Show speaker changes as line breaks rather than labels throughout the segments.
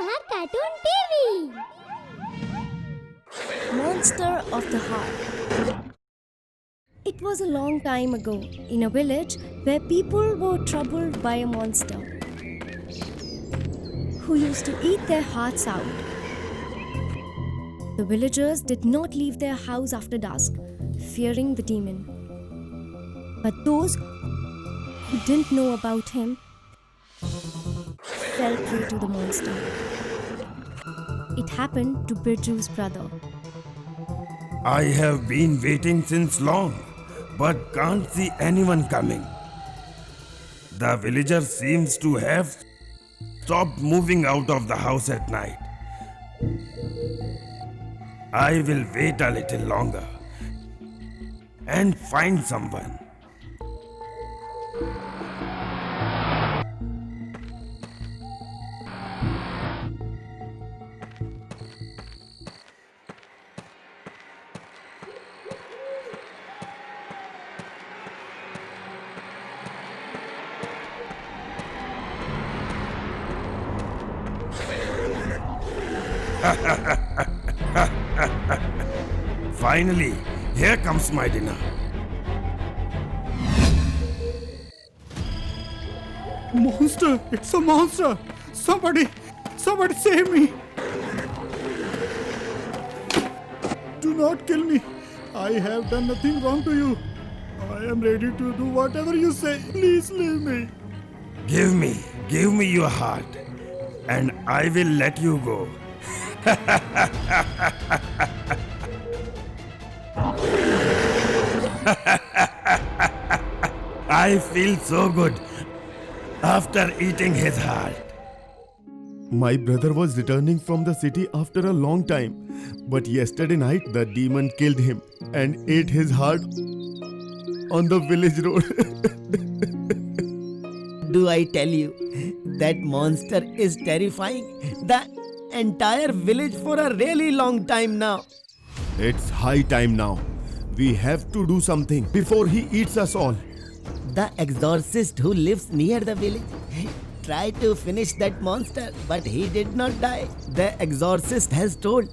Mahar Cartoon TV.
Monster of the Heart. It was a long time ago in a village where people were troubled by a monster who used to eat their hearts out. The villagers did not leave their house after dusk, fearing the demon. But those who didn't know about him fell prey to the monster. It happened to Birju's brother.
I have been waiting since long, but can't see anyone coming. The villager seems to have stopped moving out of the house at night. I will wait a little longer and find someone. Finally, here comes my dinner.
Monster! It's a monster! Somebody save me! Do not kill me! I have done nothing wrong to you. I am ready to do whatever you say. Please leave me.
Give me your heart, and I will let you go. I feel so good after eating his heart.
My brother was returning from the city after a long time, but yesterday night the demon killed him and ate his heart on the village road.
Do I tell you, that monster is terrifying the entire village for a really long time now.
It's high time now. We have to do something before he eats us all.
The exorcist who lives near the village tried to finish that monster, but he did not die. The exorcist has told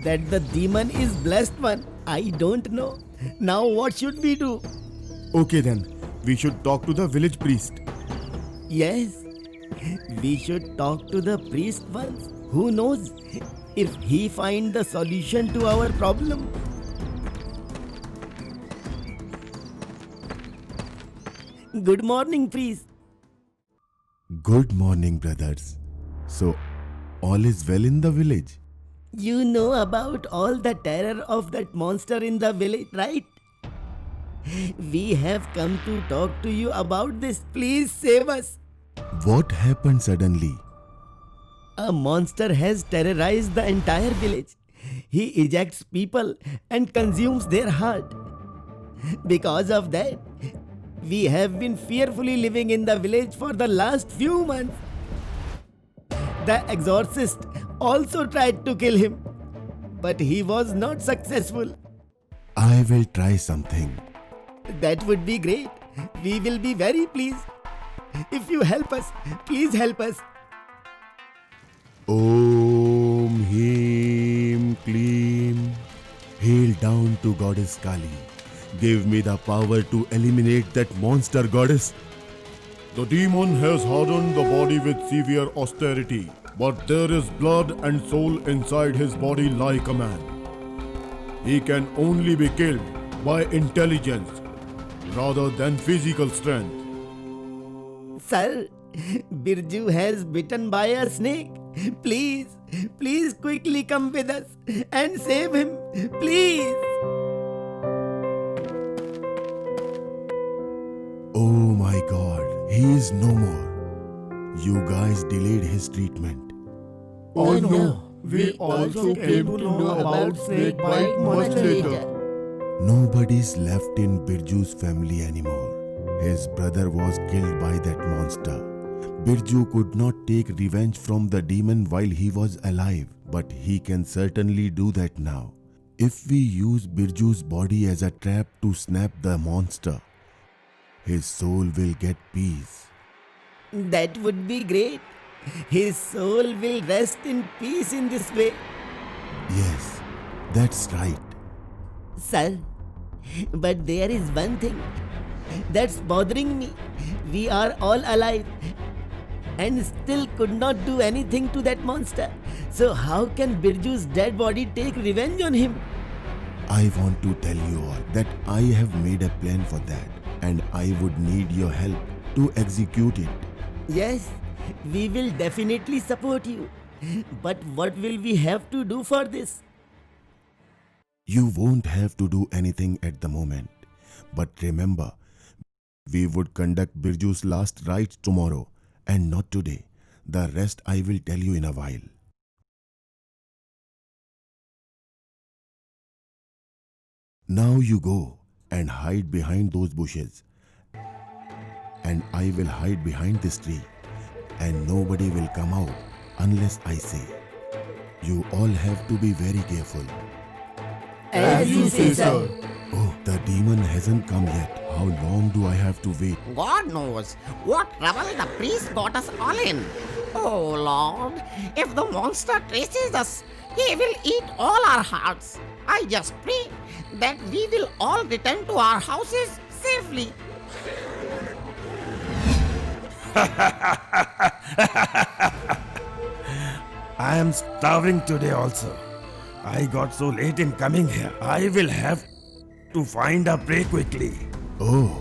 that the demon is blessed one. I don't know. Now what should we do?
Okay then, we should talk to the village priest.
Yes, we should talk to the priest once. Who knows if he find the solution to our problem? Good morning, priest.
Good morning, brothers. So, all is well in the village?
You know about all the terror of that monster in the village, right? We have come to talk to you about this. Please save us.
What happened suddenly?
A monster has terrorized the entire village. He ejects people and consumes their heart. Because of that, we have been fearfully living in the village for the last few months. The exorcist also tried to kill him, but he was not successful.
I will try something.
That would be great. We will be very pleased. If you help us, please help us.
Om Him Kleem. Hail down to Goddess Kali. Give me the power to eliminate that monster, Goddess. The demon has hardened the body with severe austerity, but there is blood and soul inside his body like a man. He can only be killed by intelligence rather than physical strength.
Sir, Birju has bitten by a snake. Please quickly come with us and save him. Please.
Oh my God, he is no more. You guys delayed his treatment.
Oh no, we also came to know about snake bite much later.
Nobody's left in Birju's family anymore. His brother was killed by that monster. Birju could not take revenge from the demon while he was alive, but he can certainly do that now. If we use Birju's body as a trap to snap the monster, his soul will get peace.
That would be great. his soul will rest in peace in this way.
Yes, that's right.
Sir, but there is one thing that's bothering me. We are all alive and still could not do anything to that monster. So how can Birju's dead body take revenge on him?
I want to tell you all that I have made a plan for that, and I would need your help to execute it.
Yes, we will definitely support you. But what will we have to do for this?
You won't have to do anything at the moment. But remember, we would conduct Birju's last rites tomorrow and not today. The rest I will tell you in a while. Now you go and hide behind those bushes. And I will hide behind this tree. And nobody will come out unless I say. You all have to be very careful.
As you say, sir.
Oh, the demon hasn't come yet. How long do I have to wait?
God knows what trouble the priest got us all in. Oh Lord, if the monster traces us, he will eat all our hearts. I just pray that we will all return to our houses safely.
I am starving today also. I got so late in coming here. I will have to find a prey quickly.
Oh,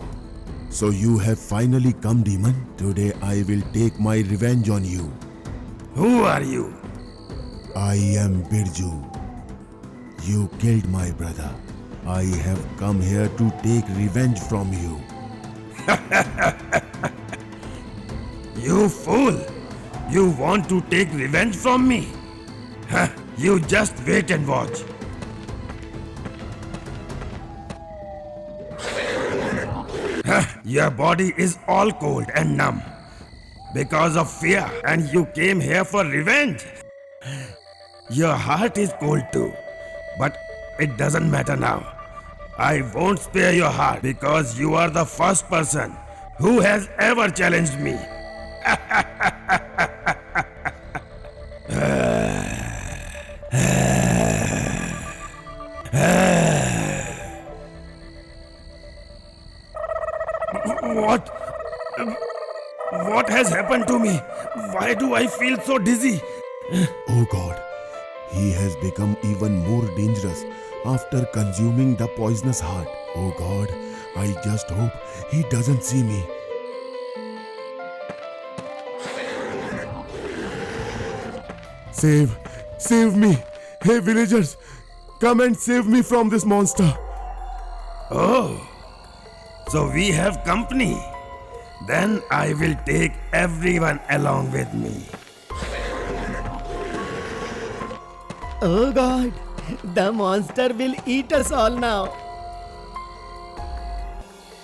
so you have finally come, demon. Today I will take my revenge on you.
Who are you?
I am Birju. You killed my brother. I have come here to take revenge from you.
You fool! You want to take revenge from me? Huh, you just wait and watch. Huh, your body is all cold and numb because of fear, and you came here for revenge. Your heart is cold too, but it doesn't matter now. I won't spare your heart because you are the first person who has ever challenged me. What has happened to me? Why do I feel so dizzy?
Oh God, he has become even more dangerous after consuming the poisonous heart. Oh God, I just hope he doesn't see me. Save me! Hey villagers, come and save me from this monster.
Oh, so we have company. Then I will take everyone along with me.
Oh God, the monster will eat us all now.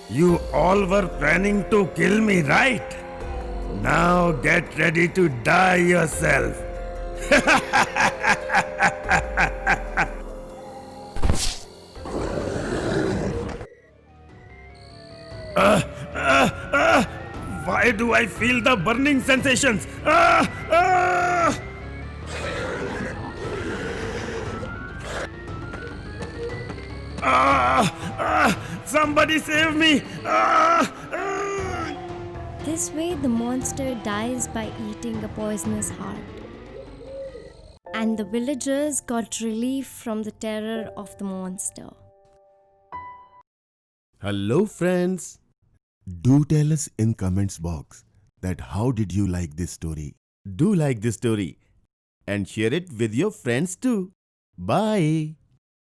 You all were planning to kill me, right? Now get ready to die yourself. Why do I feel the burning sensations? Somebody save me!
This way, the monster dies by eating a poisonous heart. And the villagers got relief from the terror of the monster.
Hello friends. Do tell us in comments box that how did you like this story?
Do like this story and share it with your friends too. Bye.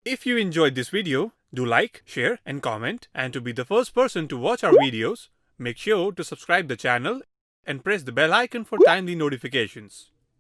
If you enjoyed this video, do like, share and comment, and to be the first person to watch our videos, make sure to subscribe the channel and press the bell icon for timely notifications.